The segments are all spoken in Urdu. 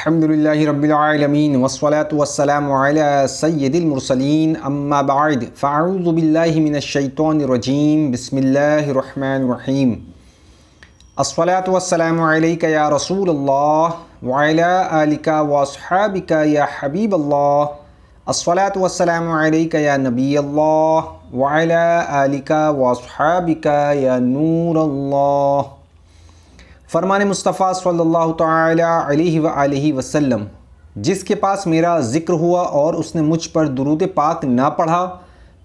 الحمدللہ رب العالمین والصلاة والسلام علی سید المرسلین اما بعد فاعوذ باللہ من الشیطان الرجیم بسم اللہ الرحمن الرحیم الصلاة والسلام علیک یا رسول اللہ وعلی آلک واصحابک یا حبیب اللہ الصلاة والسلام علیک یا نبی اللہ وعلی آلک واصحابک یا نور اللہ۔ فرمان مصطفیٰ صلی اللہ تعالی علیہ وآلہ وسلم، جس کے پاس میرا ذکر ہوا اور اس نے مجھ پر درود پاک نہ پڑھا،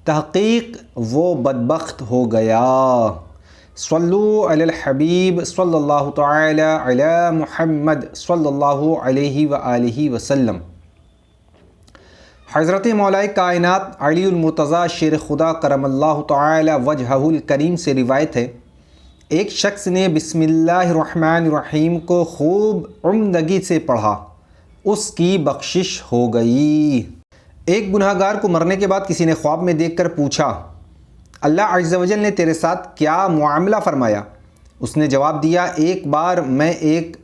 تحقیق وہ بدبخت ہو گیا۔ صلو علی الحبیب صلی اللہ تعالی علی محمد صلی اللہ علیہ وآلہ وسلم۔ حضرت مولا کائنات علی المرتضیٰ شیر خدا کرم اللہ تعالی وجہہ الکریم سے روایت ہے، ایک شخص نے بسم اللہ الرحمن الرحیم کو خوب عمدگی سے پڑھا، اس کی بخشش ہو گئی۔ ایک گناہ گار کو مرنے کے بعد کسی نے خواب میں دیکھ کر پوچھا، اللہ عز و جل نے تیرے ساتھ کیا معاملہ فرمایا؟ اس نے جواب دیا، ایک بار میں ایک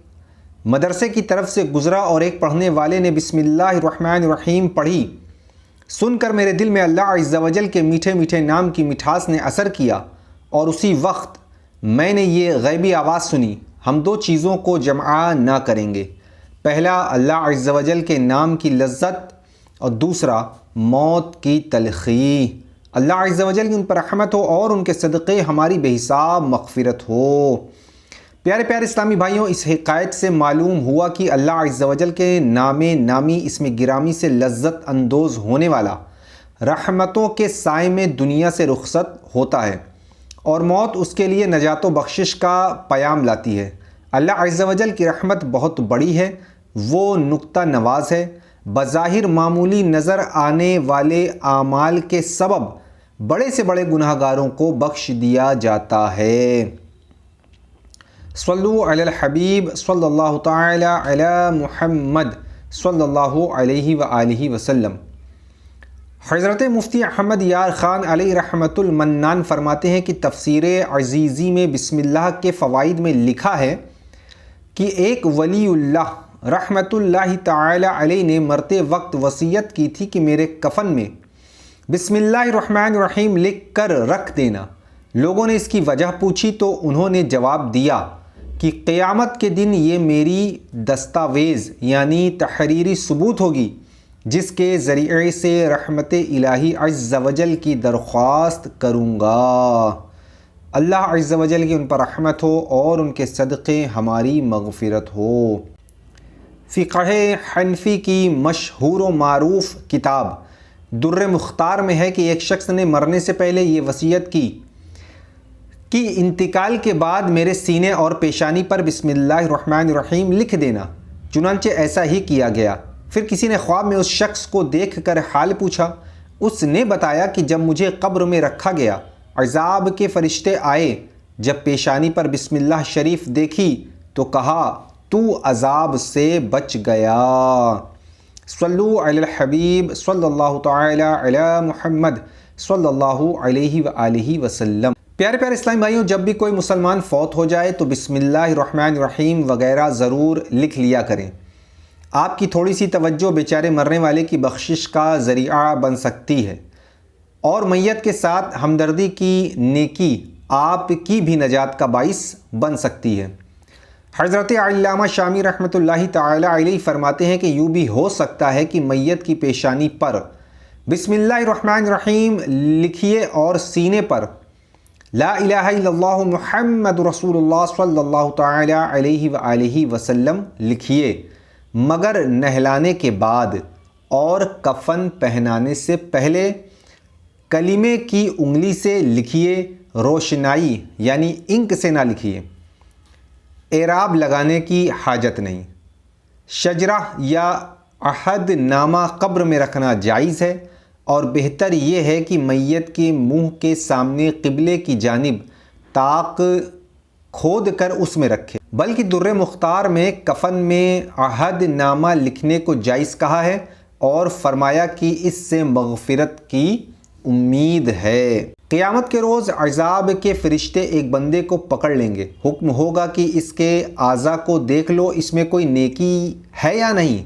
مدرسے کی طرف سے گزرا اور ایک پڑھنے والے نے بسم اللہ الرحمن الرحیم پڑھی، سن کر میرے دل میں اللہ عز و جل کے میٹھے میٹھے نام کی مٹھاس نے اثر کیا، اور اسی وقت میں نے یہ غیبی آواز سنی، ہم دو چیزوں کو جمع نہ کریں گے، پہلا اللہ عز و جل کے نام کی لذت اور دوسرا موت کی تلخی۔ اللہ عز و جل کی ان پر رحمت ہو اور ان کے صدقے ہماری بے حساب مغفرت ہو۔ پیارے پیارے اسلامی بھائیوں، اس حکایت سے معلوم ہوا کہ اللہ عز و جل کے نام نامی اسم گرامی سے لذت اندوز ہونے والا رحمتوں کے سائے میں دنیا سے رخصت ہوتا ہے، اور موت اس کے لیے نجات و بخشش کا پیام لاتی ہے۔ اللہ عز و جل کی رحمت بہت بڑی ہے، وہ نکتہ نواز ہے، بظاہر معمولی نظر آنے والے اعمال کے سبب بڑے سے بڑے گناہ گاروں کو بخش دیا جاتا ہے۔ صلو علی الحبیب صلی اللہ تعالی علی محمد صلی اللہ علیہ وآلہ وسلم۔ حضرت مفتی احمد یار خان علیہ رحمت المنان فرماتے ہیں کہ تفسیر عزیزی میں بسم اللہ کے فوائد میں لکھا ہے کہ ایک ولی اللہ رحمت اللہ تعالی علیہ نے مرتے وقت وصیت کی تھی کہ میرے کفن میں بسم اللہ الرحمن الرحیم لکھ کر رکھ دینا۔ لوگوں نے اس کی وجہ پوچھی تو انہوں نے جواب دیا کہ قیامت کے دن یہ میری دستاویز یعنی تحریری ثبوت ہوگی، جس کے ذریعے سے رحمت الہی عز و جل کی درخواست کروں گا۔ اللہ عز و جل کی ان پر رحمت ہو اور ان کے صدقے ہماری مغفرت ہو۔ فقہ حنفی کی مشہور و معروف کتاب در مختار میں ہے کہ ایک شخص نے مرنے سے پہلے یہ وصیت کی کہ انتقال کے بعد میرے سینے اور پیشانی پر بسم اللہ الرحمن الرحیم لکھ دینا، چنانچہ ایسا ہی کیا گیا۔ پھر کسی نے خواب میں اس شخص کو دیکھ کر حال پوچھا، اس نے بتایا کہ جب مجھے قبر میں رکھا گیا، عذاب کے فرشتے آئے، جب پیشانی پر بسم اللہ شریف دیکھی تو کہا تو عذاب سے بچ گیا۔ صلو علی الحبیب صلی اللہ تعالی علی محمد صلی اللہ علیہ وآلہ وسلم۔ پیارے پیارے اسلامی بھائیوں، جب بھی کوئی مسلمان فوت ہو جائے تو بسم اللہ الرحمن الرحیم وغیرہ ضرور لکھ لیا کریں۔ آپ کی تھوڑی سی توجہ بیچارے مرنے والے کی بخشش کا ذریعہ بن سکتی ہے، اور میت کے ساتھ ہمدردی کی نیکی آپ کی بھی نجات کا باعث بن سکتی ہے۔ حضرت علامہ شامی رحمۃ اللہ تعالی علیہ فرماتے ہیں کہ یوں بھی ہو سکتا ہے کہ میت کی پیشانی پر بسم اللہ الرحمن الرحیم لکھیے اور سینے پر لا الہ الا اللہ محمد رسول اللہ صلی اللہ تعالی علیہ وآلہ وسلم لکھیے، مگر نہلانے کے بعد اور کفن پہنانے سے پہلے کلمے کی انگلی سے لکھیے، روشنائی یعنی انک سے نہ لکھیے۔ اعراب لگانے کی حاجت نہیں۔ شجرہ یا عہد نامہ قبر میں رکھنا جائز ہے، اور بہتر یہ ہے کہ میت کے منہ کے سامنے قبلے کی جانب طاق کھود کر اس میں رکھے۔ بلکہ در مختار میں کفن میں عہد نامہ لکھنے کو جائز کہا ہے، اور فرمایا کہ اس سے مغفرت کی امید ہے۔ قیامت کے روز عذاب کے فرشتے ایک بندے کو پکڑ لیں گے، حکم ہوگا کہ اس کے اعضاء کو دیکھ لو، اس میں کوئی نیکی ہے یا نہیں۔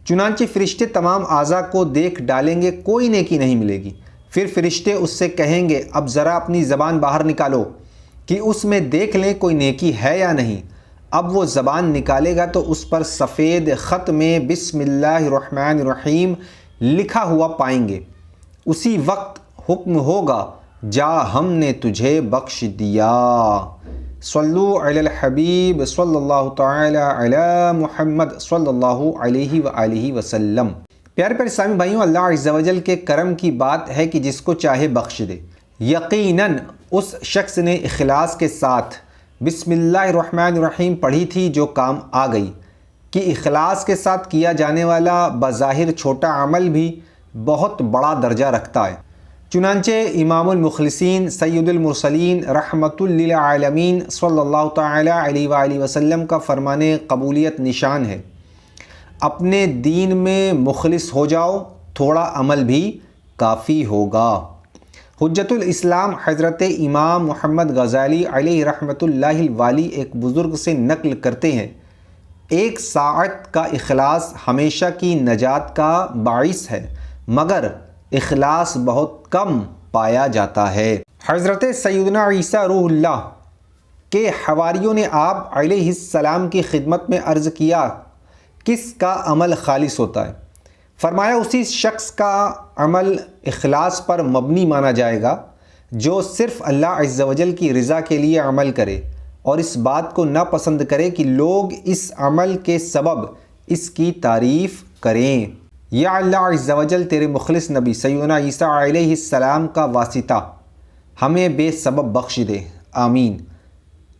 چنانچہ فرشتے تمام اعضاء کو دیکھ ڈالیں گے، کوئی نیکی نہیں ملے گی۔ پھر فرشتے اس سے کہیں گے اب ذرا اپنی زبان باہر نکالو کہ اس میں دیکھ لیں کوئی نیکی ہے یا نہیں۔ اب وہ زبان نکالے گا تو اس پر سفید خط میں بسم اللہ الرحمن الرحیم لکھا ہوا پائیں گے۔ اسی وقت حکم ہوگا جا ہم نے تجھے بخش دیا۔ صلو علی الحبیب صلی اللہ تعالی علی محمد صلی اللہ علیہ وآلہ وسلم۔ پیارے پیارے اسلامی بھائیوں، اللہ عز و جل کے کرم کی بات ہے کہ جس کو چاہے بخش دے۔ یقیناً اس شخص نے اخلاص کے ساتھ بسم اللہ الرحمن الرحیم پڑھی تھی جو کام آ گئی، کہ اخلاص کے ساتھ کیا جانے والا بظاہر چھوٹا عمل بھی بہت بڑا درجہ رکھتا ہے۔ چنانچہ امام المخلصین سید المرسلین رحمۃ للعالمین صلی اللہ تعالی علیہ وآلہ وسلم کا فرمان قبولیت نشان ہے، اپنے دین میں مخلص ہو جاؤ، تھوڑا عمل بھی کافی ہوگا۔ حجت الاسلام حضرت امام محمد غزالی علیہ رحمۃ اللہ الوالی ایک بزرگ سے نقل کرتے ہیں، ایک ساعت کا اخلاص ہمیشہ کی نجات کا باعث ہے، مگر اخلاص بہت کم پایا جاتا ہے۔ حضرت سیدنا عیسیٰ روح اللہ کے حواریوں نے آپ علیہ السلام کی خدمت میں عرض کیا کس کا عمل خالص ہوتا ہے؟ فرمایا اسی شخص کا عمل اخلاص پر مبنی مانا جائے گا جو صرف اللہ عز و جل کی رضا کے لیے عمل کرے اور اس بات کو نہ پسند کرے کہ لوگ اس عمل کے سبب اس کی تعریف کریں۔ یا اللہ عز و جل تیرے مخلص نبی سیدنا عیسیٰ علیہ السلام کا واسطہ ہمیں بے سبب بخش دے، آمین۔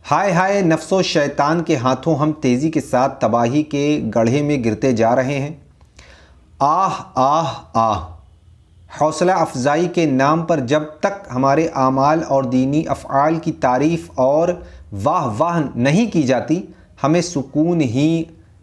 ہائے ہائے، نفس و شیطان کے ہاتھوں ہم تیزی کے ساتھ تباہی کے گڑھے میں گرتے جا رہے ہیں۔ آہ آہ آہ، حوصلہ افزائی کے نام پر جب تک ہمارے اعمال اور دینی افعال کی تعریف اور واہ واہ نہیں کی جاتی، ہمیں سکون ہی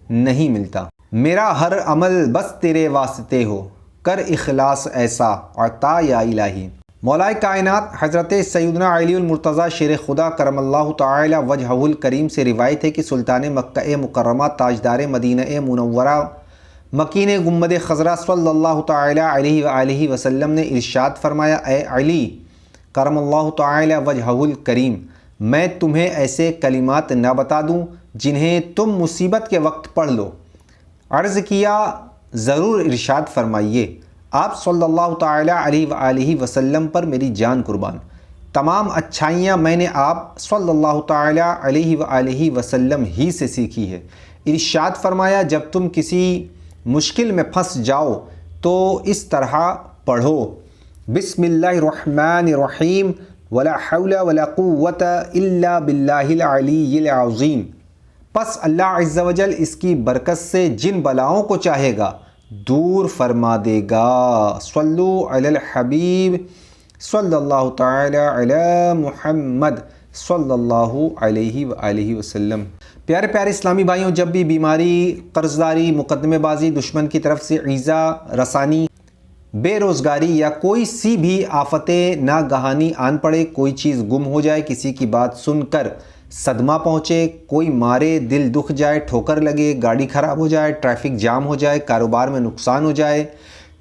نہیں ملتا۔ میرا ہر عمل بس تیرے واسطے ہو، کر اخلاص ایسا عطا یا الہی۔ مولا کائنات حضرت سیدنا علی المرتضیٰ شیر خدا کرم اللہ تعالی وجہہ الکریم سے روایت ہے کہ سلطان مکہ مکرمہ تاجدار مدینہ منورہ مکین گنبد خضرا صلی اللہ تعالی علیہ وآلہ وسلم نے ارشاد فرمایا، اے علی کرم اللہ تعالی وجہہ الکریم، میں تمہیں ایسے کلمات نہ بتا دوں جنہیں تم مصیبت کے وقت پڑھ لو؟ عرض کیا ضرور، ارشاد فرمائیے۔ آپ صلی اللہ تعالی علیہ وآلہ وسلم پر میری جان قربان، تمام اچھائیاں میں نے آپ صلی اللہ تعالی علیہ وآلہ وسلم ہی سے سیکھی ہے۔ ارشاد فرمایا جب تم کسی مشکل میں پھنس جاؤ تو اس طرح پڑھو، بسم اللہ الرحمن الرحیم ولا حول ولا قوت الا باللہ العلی العظیم۔ پس اللہ عز و جل اس کی برکت سے جن بلاؤں کو چاہے گا دور فرما دے گا۔ صلو علی الحبیب صلی اللہ تعالی علی محمد صلی اللہ علیہ وآلہ وسلم۔ پیارے پیارے اسلامی بھائیوں، جب بھی بیماری، قرض داری، مقدمے بازی، دشمن کی طرف سے ایذا رسانی، بے روزگاری یا کوئی سی بھی آفت ناگہانی آن پڑے، کوئی چیز گم ہو جائے، کسی کی بات سن کر صدمہ پہنچے، کوئی مارے، دل دکھ جائے، ٹھوکر لگے، گاڑی خراب ہو جائے، ٹریفک جام ہو جائے، کاروبار میں نقصان ہو جائے،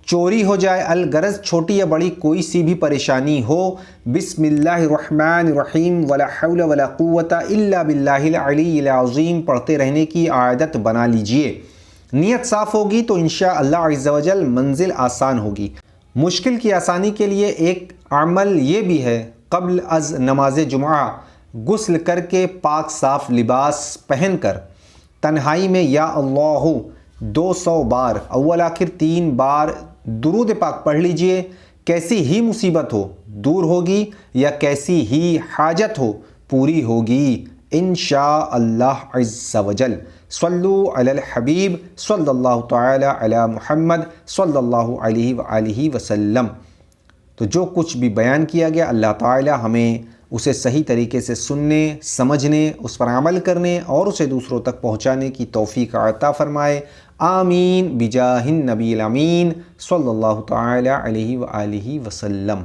چوری ہو جائے، الغرض چھوٹی یا بڑی کوئی سی بھی پریشانی ہو، بسم اللہ الرحمن الرحیم ولا حول ولا قوت الا باللہ العلی العظیم پڑھتے رہنے کی عادت بنا لیجئے۔ نیت صاف ہوگی تو انشاءاللہ عز و جل منزل آسان ہوگی۔ مشکل کی آسانی کے لیے ایک عمل یہ بھی ہے، قبل از نماز جمعہ غسل کر کے پاک صاف لباس پہن کر تنہائی میں یا اللہ 200 بار اول آخر 3 بار درود پاک پڑھ لیجئے۔ کیسی ہی مصیبت ہو دور ہوگی یا کیسی ہی حاجت ہو پوری ہوگی انشاءاللہ عز و جل۔ صلو علی الحبیب صلی اللہ تعالی علی محمد صلی اللہ علیہ وآلہ وسلم۔ تو جو کچھ بھی بیان کیا گیا اللہ تعالی ہمیں اسے صحیح طریقے سے سننے، سمجھنے، اس پر عمل کرنے اور اسے دوسروں تک پہنچانے کی توفیق عطا فرمائے، آمین بجاہ النبی الامین صلی اللہ تعالی علیہ وآلہ وسلم۔